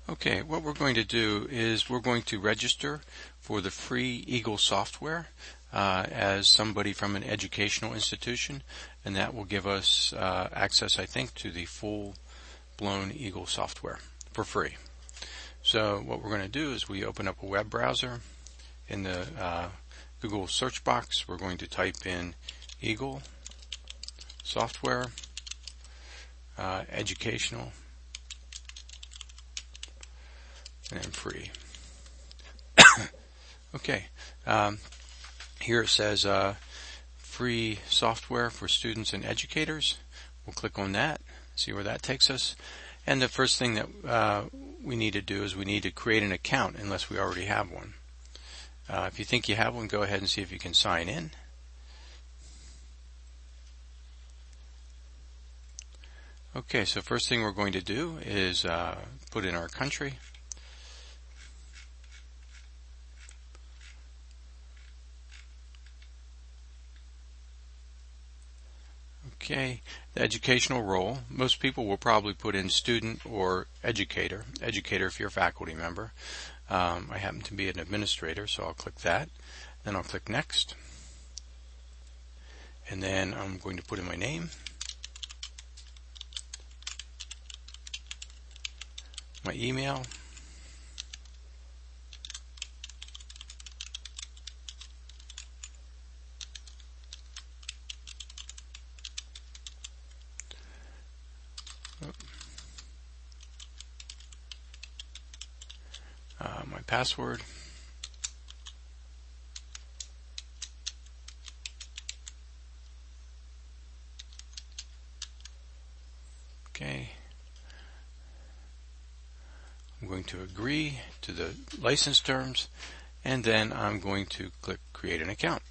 Okay, what we're going to do is we're going to register for the free Eagle software as somebody from an educational institution, and that will give us access, I think, to the full-blown Eagle software for free. So what we're going to do is we open up a web browser. In the Google search box, we're going to type in Eagle software, educational, and then free. Okay, here it says free software for students and educators. We'll click on that, see where that takes us. And the first thing that we need to do is we need to create an account unless we already have one. If you think you have one, go ahead and see if you can sign in. Okay, so first thing we're going to do is put in our country. Okay, the educational role. Most people will probably put in student or educator. Educator if you're a faculty member. I happen to be an administrator, so I'll click that. Then I'll click next. And then I'm going to put in my name, my email, my password, okay. I'm going to agree to the license terms, and then I'm going to click create an account.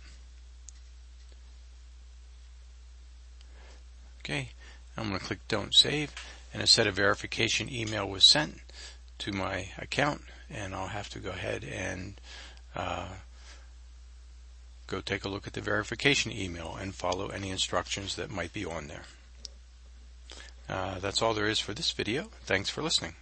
Okay, I'm going to click don't save, and a set of verification email was sent to my account, and I'll have to go ahead and go take a look at the verification email and follow any instructions that might be on there. That's all there is for this video. Thanks for listening.